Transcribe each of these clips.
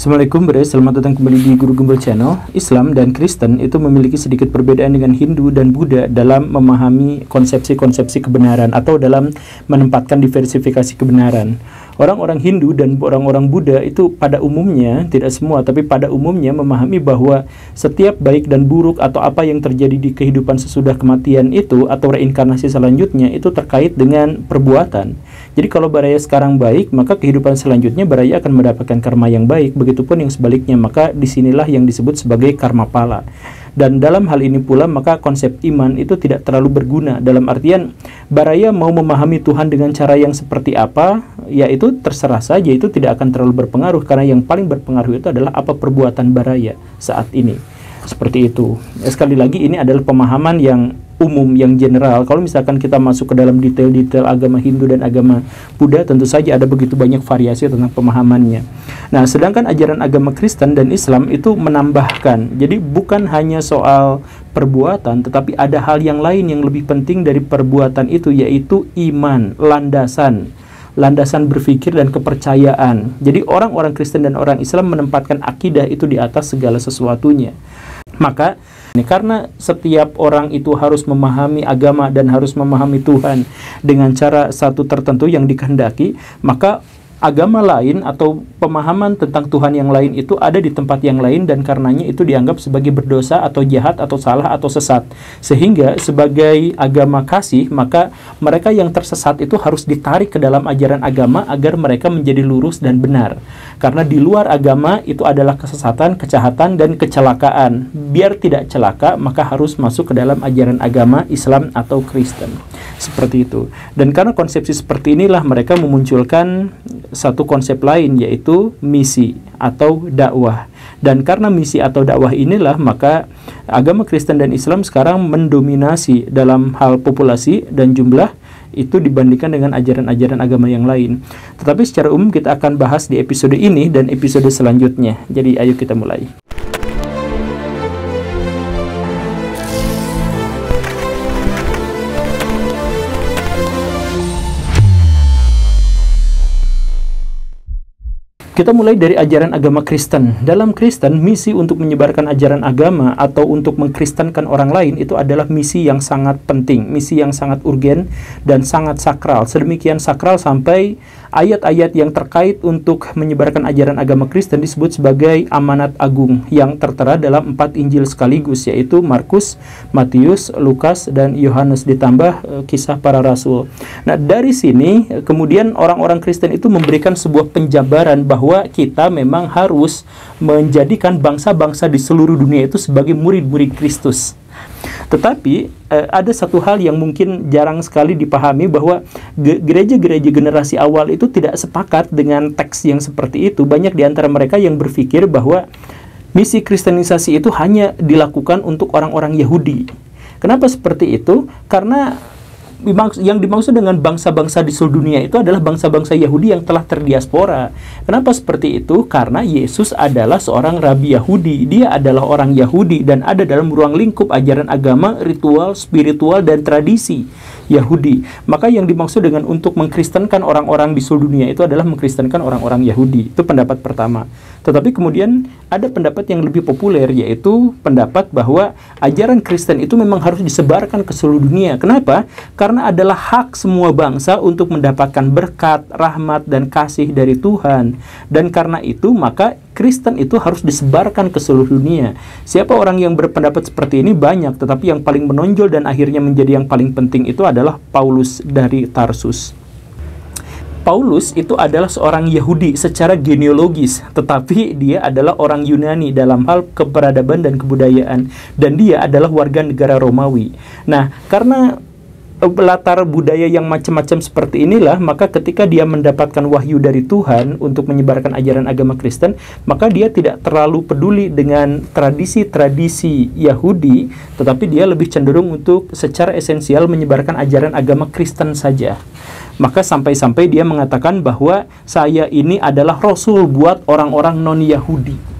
Assalamualaikum Bre, selamat datang kembali di Guru Gembel Channel. Islam dan Kristen itu memiliki sedikit perbedaan dengan Hindu dan Buddha dalam memahami konsepsi-konsepsi kebenaran atau dalam menempatkan diversifikasi kebenaran. Orang-orang Hindu dan orang-orang Buddha itu pada umumnya, tidak semua, tapi pada umumnya memahami bahwa setiap baik dan buruk atau apa yang terjadi di kehidupan sesudah kematian itu atau reinkarnasi selanjutnya itu terkait dengan perbuatan. Jadi kalau Baraya sekarang baik, maka kehidupan selanjutnya Baraya akan mendapatkan karma yang baik. Begitupun yang sebaliknya, maka disinilah yang disebut sebagai karma pala. Dan dalam hal ini pula, maka konsep iman itu tidak terlalu berguna. Dalam artian, Baraya mau memahami Tuhan dengan cara yang seperti apa, yaitu terserah saja, itu tidak akan terlalu berpengaruh. Karena yang paling berpengaruh itu adalah apa perbuatan Baraya saat ini. Seperti itu. Sekali lagi, ini adalah pemahaman yang umum, yang general. Kalau misalkan kita masuk ke dalam detail-detail agama Hindu dan agama Buddha, tentu saja ada begitu banyak variasi tentang pemahamannya. Nah, sedangkan ajaran agama Kristen dan Islam itu menambahkan. Jadi bukan hanya soal perbuatan, tetapi ada hal yang lain yang lebih penting dari perbuatan itu, yaitu iman, landasan berpikir dan kepercayaan. Jadi orang-orang Kristen dan orang Islam menempatkan akidah itu di atas segala sesuatunya. Maka karena setiap orang itu harus memahami agama dan harus memahami Tuhan dengan cara satu tertentu yang dikehendaki, maka agama lain atau pemahaman tentang Tuhan yang lain itu ada di tempat yang lain, dan karenanya itu dianggap sebagai berdosa atau jahat atau salah atau sesat. Sehingga sebagai agama kasih, maka mereka yang tersesat itu harus ditarik ke dalam ajaran agama agar mereka menjadi lurus dan benar. Karena di luar agama itu adalah kesesatan, kejahatan, dan kecelakaan. Biar tidak celaka, maka harus masuk ke dalam ajaran agama Islam atau Kristen. Seperti itu. Dan karena konsepsi seperti inilah mereka memunculkan satu konsep lain, yaitu misi atau dakwah. Dan karena misi atau dakwah inilah, maka agama Kristen dan Islam sekarang mendominasi dalam hal populasi dan jumlah itu dibandingkan dengan ajaran-ajaran agama yang lain. Tetapi secara umum kita akan bahas di episode ini dan episode selanjutnya. Jadi ayo kita mulai. Kita mulai dari ajaran agama Kristen. Dalam Kristen, misi untuk menyebarkan ajaran agama atau untuk mengkristenkan orang lain itu adalah misi yang sangat penting, misi yang sangat urgen dan sangat sakral. Sedemikian sakral sampai ayat-ayat yang terkait untuk menyebarkan ajaran agama Kristen disebut sebagai amanat agung yang tertera dalam 4 Injil sekaligus, yaitu Markus, Matius, Lukas, dan Yohanes ditambah kisah para rasul. Nah, dari sini kemudian orang-orang Kristen itu memberikan sebuah penjabaran bahwa kita memang harus menjadikan bangsa-bangsa di seluruh dunia itu sebagai murid-murid Kristus. Tetapi ada satu hal yang mungkin jarang sekali dipahami, bahwa gereja-gereja generasi awal itu tidak sepakat dengan teks yang seperti itu. Banyak di antara mereka yang berpikir bahwa misi kristenisasi itu hanya dilakukan untuk orang-orang Yahudi. Kenapa seperti itu? Karena yang dimaksud dengan bangsa-bangsa di seluruh dunia itu adalah bangsa-bangsa Yahudi yang telah terdiaspora. Kenapa seperti itu? Karena Yesus adalah seorang rabi Yahudi. Dia adalah orang Yahudi dan ada dalam ruang lingkup ajaran agama, ritual, spiritual, dan tradisi Yahudi. Maka yang dimaksud dengan untuk mengkristenkan orang-orang di seluruh dunia itu adalah mengkristenkan orang-orang Yahudi. Itu pendapat pertama. Tetapi kemudian ada pendapat yang lebih populer, yaitu pendapat bahwa ajaran Kristen itu memang harus disebarkan ke seluruh dunia. Kenapa? Karena adalah hak semua bangsa untuk mendapatkan berkat, rahmat, dan kasih dari Tuhan. Dan karena itu, maka Kristen itu harus disebarkan ke seluruh dunia. Siapa orang yang berpendapat seperti ini? Banyak, tetapi yang paling menonjol dan akhirnya menjadi yang paling penting itu adalah Paulus dari Tarsus. Paulus itu adalah seorang Yahudi secara genealogis, tetapi dia adalah orang Yunani dalam hal keperadaban dan kebudayaan, dan dia adalah warga negara Romawi. Nah, karena latar budaya yang macam-macam seperti inilah, maka ketika dia mendapatkan wahyu dari Tuhan untuk menyebarkan ajaran agama Kristen, maka dia tidak terlalu peduli dengan tradisi-tradisi Yahudi, tetapi dia lebih cenderung untuk secara esensial menyebarkan ajaran agama Kristen saja. Maka sampai-sampai dia mengatakan bahwa saya ini adalah rasul buat orang-orang non-Yahudi.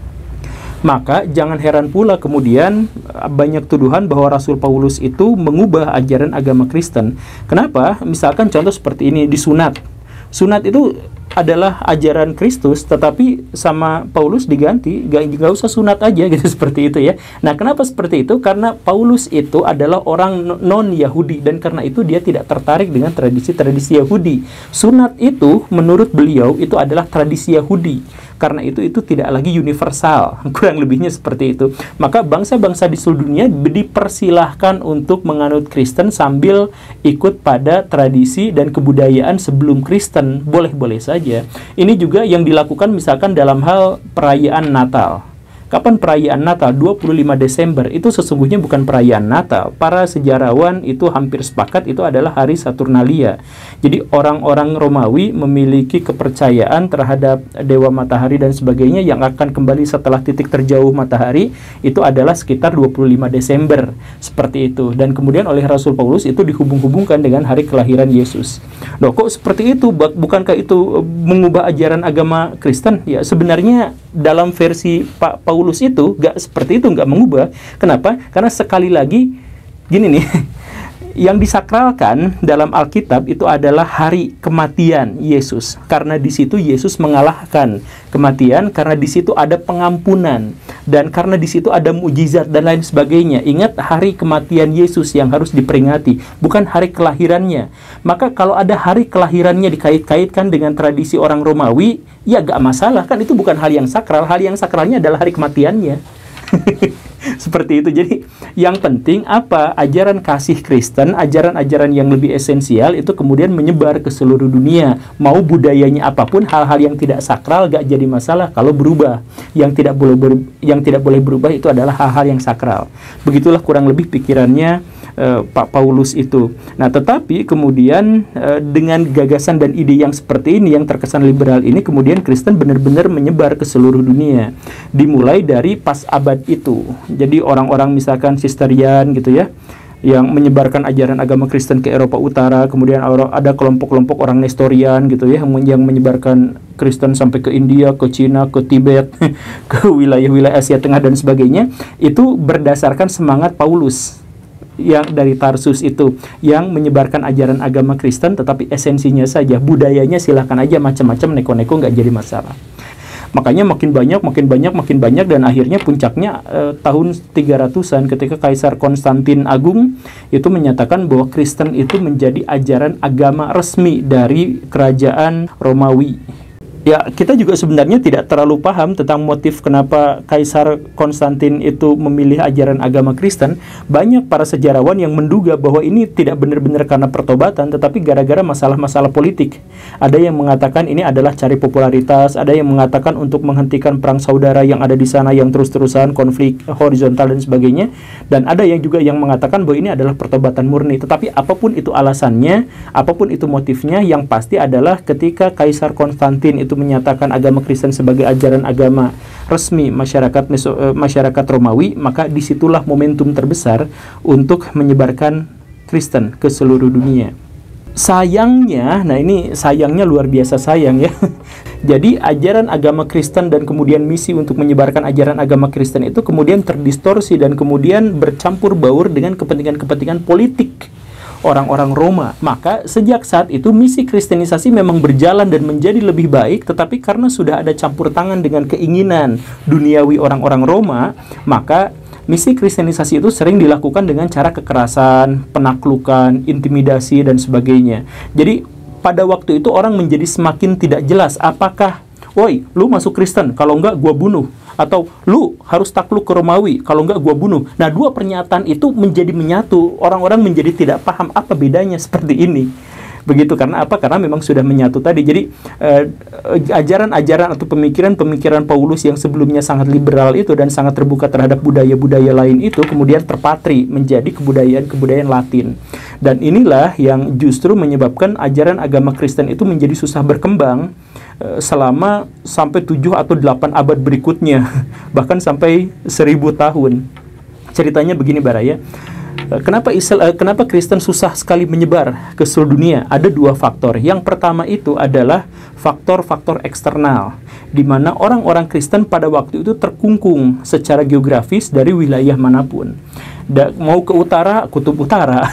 Maka jangan heran pula kemudian banyak tuduhan bahwa Rasul Paulus itu mengubah ajaran agama Kristen. Kenapa? Misalkan contoh seperti ini, disunat. Sunat itu adalah ajaran Kristus, tetapi sama Paulus diganti, nggak usah sunat aja gitu, seperti itu ya. Nah, kenapa seperti itu? Karena Paulus itu adalah orang non-Yahudi, dan karena itu dia tidak tertarik dengan tradisi-tradisi Yahudi. Sunat itu menurut beliau itu adalah tradisi Yahudi. Karena itu tidak lagi universal, kurang lebihnya seperti itu. Maka bangsa-bangsa di seluruh dunia dipersilahkan untuk menganut Kristen sambil ikut pada tradisi dan kebudayaan sebelum Kristen, boleh-boleh saja. Ini juga yang dilakukan misalkan dalam hal perayaan Natal. Kapan perayaan Natal? 25 Desember. Itu sesungguhnya bukan perayaan Natal. Para sejarawan itu hampir sepakat itu adalah hari Saturnalia. Jadi orang-orang Romawi memiliki kepercayaan terhadap dewa matahari dan sebagainya yang akan kembali setelah titik terjauh matahari, itu adalah sekitar 25 Desember. Seperti itu. Dan kemudian oleh Rasul Paulus itu dihubung-hubungkan dengan hari kelahiran Yesus. Loh, kok seperti itu? Bukankah itu mengubah ajaran agama Kristen? Ya, sebenarnya dalam versi Pak Paulus itu nggak seperti itu, nggak mengubah. Kenapa? Karena sekali lagi gini nih, yang disakralkan dalam Alkitab itu adalah hari kematian Yesus, karena di situ Yesus mengalahkan kematian, karena di situ ada pengampunan, dan karena di situ ada mujizat dan lain sebagainya. Ingat, hari kematian Yesus yang harus diperingati, bukan hari kelahirannya. Maka kalau ada hari kelahirannya dikait-kaitkan dengan tradisi orang Romawi, ya gak masalah, kan itu bukan hal yang sakral. Hal yang sakralnya adalah hari kematiannya. Seperti itu. Jadi yang penting apa? Ajaran kasih Kristen, ajaran-ajaran yang lebih esensial itu kemudian menyebar ke seluruh dunia. Mau budayanya apapun, hal-hal yang tidak sakral gak jadi masalah kalau berubah. Yang tidak boleh berubah itu adalah hal-hal yang sakral. Begitulah kurang lebih pikirannya Pak Paulus itu. Nah, tetapi kemudian dengan gagasan dan ide yang seperti ini, yang terkesan liberal ini, kemudian Kristen benar-benar menyebar ke seluruh dunia. Dimulai dari pas abad itu. Jadi orang-orang misalkan Sisterian gitu ya, yang menyebarkan ajaran agama Kristen ke Eropa Utara, kemudian ada kelompok-kelompok orang Nestorian gitu ya, yang menyebarkan Kristen sampai ke India, ke Cina, ke Tibet, ke wilayah-wilayah Asia Tengah dan sebagainya. Itu berdasarkan semangat Paulus yang dari Tarsus itu, yang menyebarkan ajaran agama Kristen, tetapi esensinya saja, budayanya silahkan aja macam-macam, neko-neko, nggak jadi masalah. Makanya makin banyak, dan akhirnya puncaknya tahun 300-an ketika Kaisar Konstantin Agung itu menyatakan bahwa Kristen itu menjadi ajaran agama resmi dari kerajaan Romawi. Ya, kita juga sebenarnya tidak terlalu paham tentang motif kenapa Kaisar Konstantin itu memilih ajaran agama Kristen. Banyak para sejarawan yang menduga bahwa ini tidak benar-benar karena pertobatan, tetapi gara-gara masalah-masalah politik. Ada yang mengatakan ini adalah cari popularitas, ada yang mengatakan untuk menghentikan perang saudara yang ada di sana yang terus-terusan, konflik horizontal dan sebagainya. Dan ada yang juga yang mengatakan bahwa ini adalah pertobatan murni. Tetapi apapun itu alasannya, apapun itu motifnya, yang pasti adalah ketika Kaisar Konstantin itu menyatakan agama Kristen sebagai ajaran agama resmi masyarakat Romawi, maka disitulah momentum terbesar untuk menyebarkan Kristen ke seluruh dunia. Sayangnya, nah ini sayangnya luar biasa sayang ya. Jadi ajaran agama Kristen dan kemudian misi untuk menyebarkan ajaran agama Kristen itu kemudian terdistorsi dan kemudian bercampur baur dengan kepentingan-kepentingan politik orang-orang Roma. Maka sejak saat itu misi kristenisasi memang berjalan dan menjadi lebih baik, tetapi karena sudah ada campur tangan dengan keinginan duniawi orang-orang Roma, maka misi kristenisasi itu sering dilakukan dengan cara kekerasan, penaklukan, intimidasi dan sebagainya. Jadi pada waktu itu orang menjadi semakin tidak jelas apakah, woi, lu masuk Kristen, kalau enggak gua bunuh. Atau lu harus takluk ke Romawi, kalau enggak gua bunuh. Nah, dua pernyataan itu menjadi menyatu. Orang-orang menjadi tidak paham apa bedanya seperti ini. Begitu, karena apa? Karena memang sudah menyatu tadi. Jadi ajaran-ajaran atau pemikiran-pemikiran Paulus yang sebelumnya sangat liberal itu dan sangat terbuka terhadap budaya-budaya lain itu kemudian terpatri menjadi kebudayaan-kebudayaan Latin. Dan inilah yang justru menyebabkan ajaran agama Kristen itu menjadi susah berkembang selama sampai 7 atau 8 abad berikutnya, bahkan sampai 1000 tahun. Ceritanya begini, Baraya. Kenapa Kristen susah sekali menyebar ke seluruh dunia? Ada dua faktor. Yang pertama itu adalah faktor-faktor eksternal, di mana orang-orang Kristen pada waktu itu terkungkung secara geografis dari wilayah manapun. Mau ke utara, kutub utara,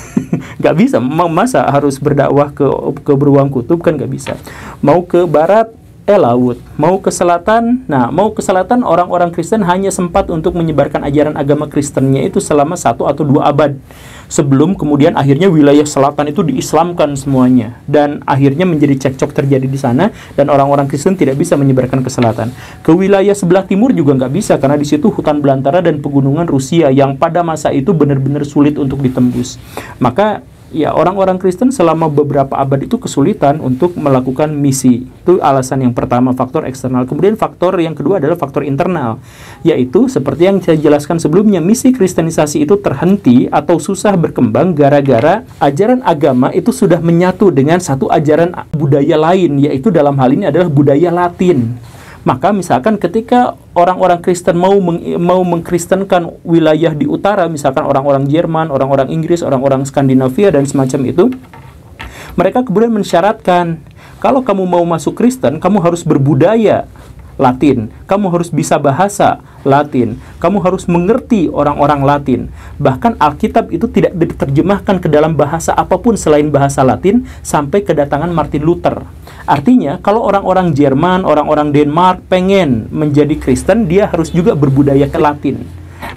Nggak bisa, masa harus berdakwah ke beruang kutub, kan nggak bisa. Mau ke barat, laut. Mau ke selatan, nah mau ke selatan orang-orang Kristen hanya sempat untuk menyebarkan ajaran agama Kristennya itu selama 1 atau 2 abad. Sebelum kemudian akhirnya wilayah selatan itu diislamkan semuanya. Dan akhirnya menjadi cekcok terjadi di sana, dan orang-orang Kristen tidak bisa menyebarkan ke selatan. Ke wilayah sebelah timur juga nggak bisa, karena di situ hutan belantara dan pegunungan Rusia yang pada masa itu benar-benar sulit untuk ditembus. Maka ya, orang-orang Kristen selama beberapa abad itu kesulitan untuk melakukan misi. Itu alasan yang pertama, faktor eksternal. Kemudian faktor yang kedua adalah faktor internal, yaitu seperti yang saya jelaskan sebelumnya, misi kristenisasi itu terhenti atau susah berkembang gara-gara ajaran agama itu sudah menyatu dengan satu ajaran budaya lain, yaitu dalam hal ini adalah budaya Latin. Maka misalkan ketika orang-orang Kristen mau mengkristenkan wilayah di utara, misalkan orang-orang Jerman, orang-orang Inggris, orang-orang Skandinavia dan semacam itu, mereka kemudian mensyaratkan, kalau kamu mau masuk Kristen, kamu harus berbudaya Latin, kamu harus bisa bahasa Latin, kamu harus mengerti orang-orang Latin. Bahkan Alkitab itu tidak diterjemahkan ke dalam bahasa apapun selain bahasa Latin sampai kedatangan Martin Luther. Artinya, kalau orang-orang Jerman, orang-orang Denmark pengen menjadi Kristen, dia harus juga berbudaya ke Latin.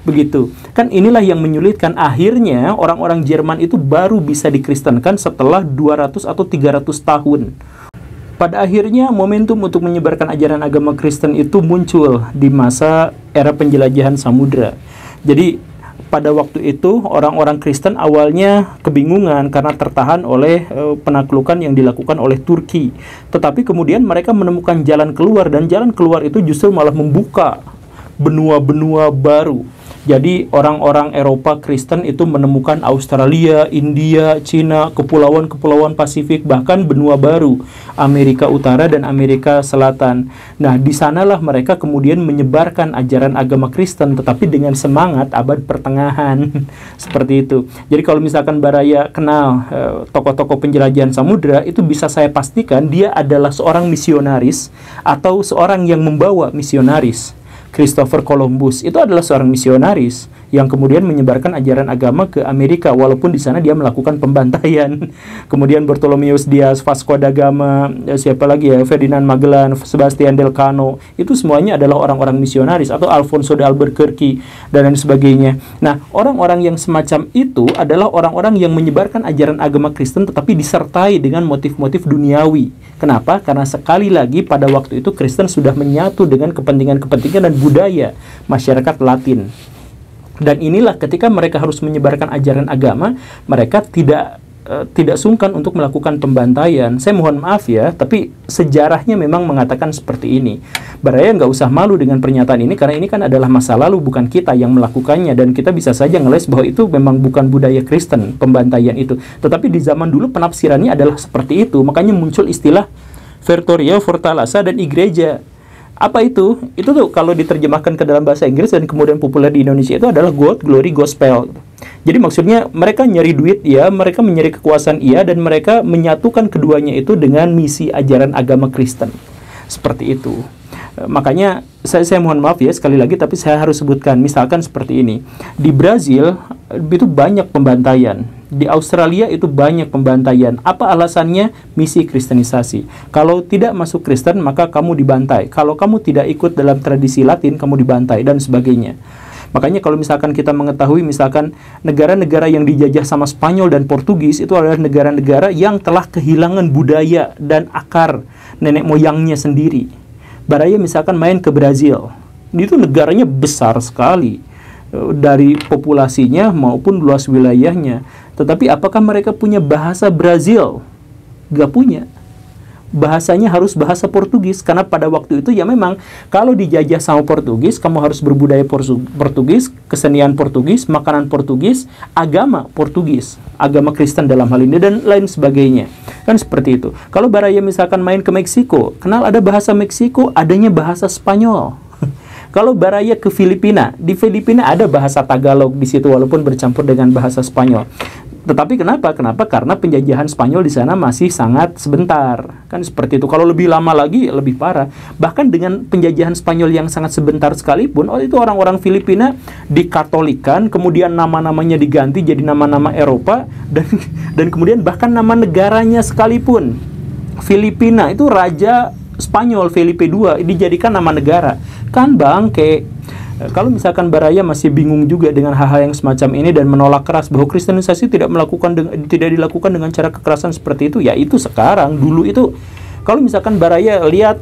Begitu. Kan inilah yang menyulitkan. Akhirnya, orang-orang Jerman itu baru bisa dikristenkan setelah 200 atau 300 tahun. Pada akhirnya, momentum untuk menyebarkan ajaran agama Kristen itu muncul di masa era penjelajahan samudra. Jadi, pada waktu itu orang-orang Kristen awalnya kebingungan karena tertahan oleh penaklukan yang dilakukan oleh Turki. Tetapi kemudian mereka menemukan jalan keluar, dan jalan keluar itu justru malah membuka benua-benua baru. Jadi orang-orang Eropa Kristen itu menemukan Australia, India, Cina, kepulauan-kepulauan Pasifik, bahkan benua baru, Amerika Utara dan Amerika Selatan. Nah, di sanalah mereka kemudian menyebarkan ajaran agama Kristen, tetapi dengan semangat abad pertengahan. Seperti itu. Jadi kalau misalkan Baraya kenal tokoh-tokoh penjelajahan samudra, itu bisa saya pastikan dia adalah seorang misionaris atau seorang yang membawa misionaris. Christopher Columbus itu adalah seorang misionaris yang kemudian menyebarkan ajaran agama ke Amerika, walaupun di sana dia melakukan pembantaian. Kemudian Bartolomeus Dias, Vasco da Gama, siapa lagi ya, Ferdinand Magellan, Sebastian Elcano, itu semuanya adalah orang-orang misionaris, atau Alfonso de Albuquerque dan lain sebagainya. Nah, orang-orang yang semacam itu adalah orang-orang yang menyebarkan ajaran agama Kristen tetapi disertai dengan motif-motif duniawi. Kenapa? Karena sekali lagi pada waktu itu Kristen sudah menyatu dengan kepentingan-kepentingan dan budaya masyarakat Latin. Dan inilah ketika mereka harus menyebarkan ajaran agama, mereka tidak sungkan untuk melakukan pembantaian. Saya mohon maaf ya, tapi sejarahnya memang mengatakan seperti ini. Baraya nggak usah malu dengan pernyataan ini, karena ini kan adalah masa lalu, bukan kita yang melakukannya, dan kita bisa saja ngeles bahwa itu memang bukan budaya Kristen, pembantaian itu. Tetapi di zaman dulu penafsirannya adalah seperti itu, makanya muncul istilah Vertoria, Fortaleza, dan Igreja. Apa itu? Itu tuh kalau diterjemahkan ke dalam bahasa Inggris dan kemudian populer di Indonesia itu adalah God, Glory, Gospel. Jadi maksudnya mereka nyari duit ya, mereka mencari kekuasaan iya, dan mereka menyatukan keduanya itu dengan misi ajaran agama Kristen. Seperti itu. Makanya saya mohon maaf ya sekali lagi, tapi saya harus sebutkan. Misalkan seperti ini. Di Brazil itu banyak pembantaian. Di Australia itu banyak pembantaian. Apa alasannya? Misi kristenisasi. Kalau tidak masuk Kristen, maka kamu dibantai. Kalau kamu tidak ikut dalam tradisi Latin, kamu dibantai, dan sebagainya. Makanya kalau misalkan kita mengetahui, misalkan negara-negara yang dijajah sama Spanyol dan Portugis, itu adalah negara-negara yang telah kehilangan budaya dan akar nenek moyangnya sendiri. Baraya misalkan main ke Brazil. Itu negaranya besar sekali dari populasinya maupun luas wilayahnya. Tetapi apakah mereka punya bahasa Brazil? Gak punya. Bahasanya harus bahasa Portugis, karena pada waktu itu ya memang kalau dijajah sama Portugis, kamu harus berbudaya Portugis, kesenian Portugis, makanan Portugis, agama Portugis, agama Kristen dalam hal ini, dan lain sebagainya. Kan seperti itu. Kalau Baraya misalkan main ke Meksiko, kenal ada bahasa Meksiko, adanya bahasa Spanyol. Kalau Baraya ke Filipina, di Filipina ada bahasa Tagalog di situ walaupun bercampur dengan bahasa Spanyol. Tetapi kenapa? Karena penjajahan Spanyol di sana masih sangat sebentar. Kan seperti itu. Kalau lebih lama lagi, lebih parah. Bahkan dengan penjajahan Spanyol yang sangat sebentar sekalipun, itu orang-orang Filipina dikatolikan, kemudian nama-namanya diganti jadi nama-nama Eropa, dan kemudian bahkan nama negaranya sekalipun. Filipina itu Raja Spanyol Felipe II dijadikan nama negara. Kan bangke. Kalau misalkan Baraya masih bingung juga dengan hal-hal yang semacam ini dan menolak keras bahwa kristenisasi tidak dilakukan dengan cara kekerasan seperti itu, ya itu sekarang. Dulu itu kalau misalkan Baraya lihat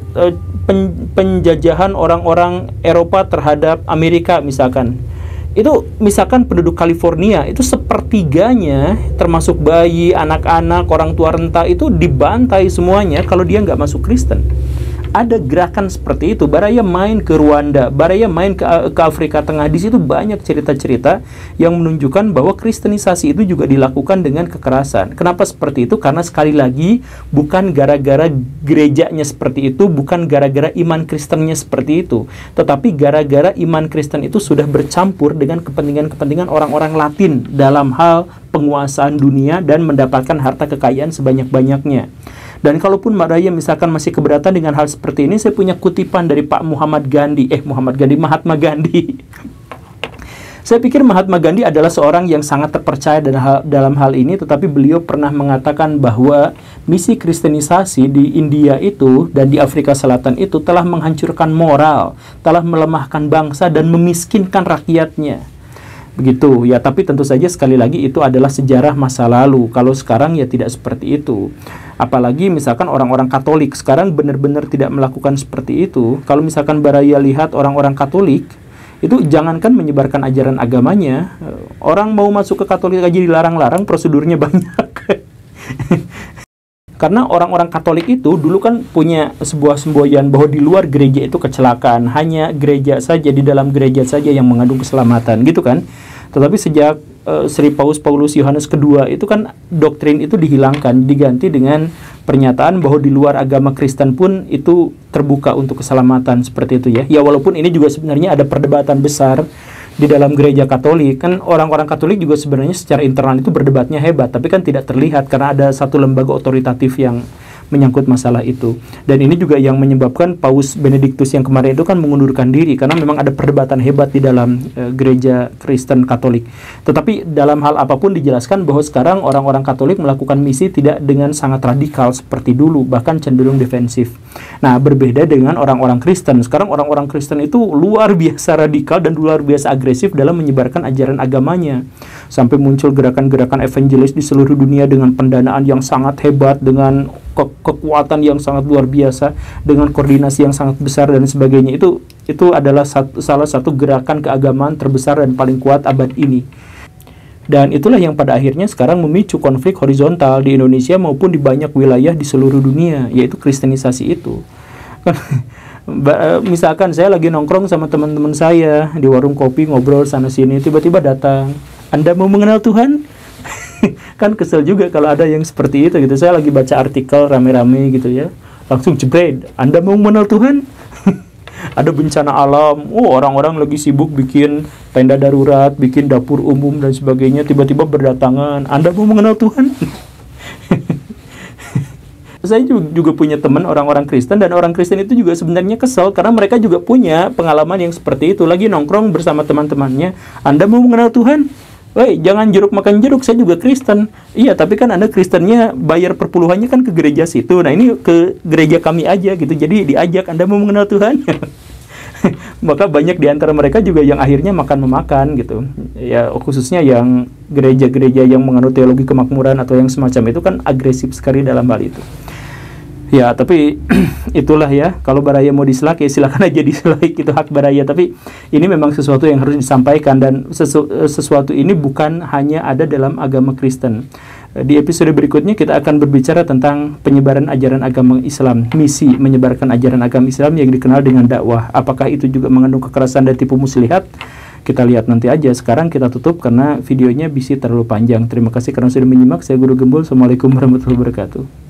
penjajahan orang-orang Eropa terhadap Amerika misalkan, itu misalkan penduduk California itu sepertiganya termasuk bayi, anak-anak, orang tua renta itu dibantai semuanya kalau dia nggak masuk Kristen. Ada gerakan seperti itu. Baraya main ke Rwanda, Baraya main ke Afrika Tengah. Di situ banyak cerita-cerita yang menunjukkan bahwa kristenisasi itu juga dilakukan dengan kekerasan. Kenapa seperti itu? Karena sekali lagi bukan gara-gara gerejanya seperti itu, bukan gara-gara iman Kristennya seperti itu, tetapi gara-gara iman Kristen itu sudah bercampur dengan kepentingan-kepentingan orang-orang Latin dalam hal penguasaan dunia dan mendapatkan harta kekayaan sebanyak-banyaknya. Dan kalaupun Baraya misalkan masih keberatan dengan hal seperti ini, saya punya kutipan dari Pak Mahatma Gandhi. Saya pikir Mahatma Gandhi adalah seorang yang sangat terpercaya dalam hal ini, tetapi beliau pernah mengatakan bahwa misi kristenisasi di India itu dan di Afrika Selatan itu telah menghancurkan moral, telah melemahkan bangsa dan memiskinkan rakyatnya. Begitu ya, tapi tentu saja sekali lagi itu adalah sejarah masa lalu. Kalau sekarang ya tidak seperti itu. Apalagi misalkan orang-orang Katolik sekarang benar-benar tidak melakukan seperti itu. Kalau misalkan Baraya lihat orang-orang Katolik, itu jangankan menyebarkan ajaran agamanya, orang mau masuk ke Katolik aja dilarang-larang, prosedurnya banyak. Karena orang-orang Katolik itu dulu kan punya sebuah semboyan bahwa di luar gereja itu kecelakaan, hanya gereja saja, di dalam gereja saja yang mengandung keselamatan, gitu kan. Tetapi sejak Sri Paulus Yohanes kedua itu kan doktrin itu dihilangkan, diganti dengan pernyataan bahwa di luar agama Kristen pun itu terbuka untuk keselamatan, seperti itu ya. Ya walaupun ini juga sebenarnya ada perdebatan besar di dalam gereja Katolik. Kan orang-orang Katolik juga sebenarnya secara internal itu berdebatnya hebat, tapi kan tidak terlihat karena ada satu lembaga otoritatif yang menyangkut masalah itu. Dan ini juga yang menyebabkan Paus Benediktus yang kemarin itu kan mengundurkan diri, karena memang ada perdebatan hebat di dalam gereja Kristen Katolik. Tetapi dalam hal apapun dijelaskan bahwa sekarang orang-orang Katolik melakukan misi tidak dengan sangat radikal seperti dulu, bahkan cenderung defensif. Nah, berbeda dengan orang-orang Kristen. Sekarang orang-orang Kristen itu luar biasa radikal dan luar biasa agresif dalam menyebarkan ajaran agamanya. Sampai muncul gerakan-gerakan evangelis di seluruh dunia dengan pendanaan yang sangat hebat, dengan kekuatan yang sangat luar biasa, dengan koordinasi yang sangat besar dan sebagainya. Itu adalah salah satu gerakan keagamaan terbesar dan paling kuat abad ini. Dan itulah yang pada akhirnya sekarang memicu konflik horizontal di Indonesia maupun di banyak wilayah di seluruh dunia, yaitu kristenisasi itu. Misalkan saya lagi nongkrong sama teman-teman saya di warung kopi, ngobrol sana-sini, tiba-tiba datang, "Anda mau mengenal Tuhan?" Kan kesel juga kalau ada yang seperti itu gitu. Saya lagi baca artikel rame-rame gitu ya, langsung jebret, "Anda mau mengenal Tuhan?" Ada bencana alam, orang-orang lagi sibuk bikin tenda darurat, bikin dapur umum dan sebagainya, tiba-tiba berdatangan, "Anda mau mengenal Tuhan?" Saya juga punya teman orang-orang Kristen, dan orang Kristen itu juga sebenarnya kesel karena mereka juga punya pengalaman yang seperti itu. Lagi nongkrong bersama teman-temannya, "Anda mau mengenal Tuhan?" "Woi, jangan jeruk makan jeruk, saya juga Kristen." "Iya, tapi kan Anda Kristennya bayar perpuluhannya kan ke gereja situ. Nah, ini ke gereja kami aja gitu. Jadi diajak, Anda mau mengenal Tuhan?" Maka banyak di antara mereka juga yang akhirnya makan-memakan gitu. Ya, khususnya yang gereja-gereja yang menganut teologi kemakmuran atau yang semacam itu kan agresif sekali dalam hal itu. Ya, tapi itulah ya, kalau Baraya mau dislike ya silakan aja dislike, itu hak Baraya. Tapi ini memang sesuatu yang harus disampaikan, dan sesuatu ini bukan hanya ada dalam agama Kristen. Di episode berikutnya kita akan berbicara tentang penyebaran ajaran agama Islam, misi menyebarkan ajaran agama Islam yang dikenal dengan dakwah. Apakah itu juga mengandung kekerasan dan tipu muslihat? Kita lihat nanti aja. Sekarang kita tutup karena videonya bisa terlalu panjang. Terima kasih karena sudah menyimak. Saya Guru Gembul. Assalamualaikum warahmatullahi wabarakatuh.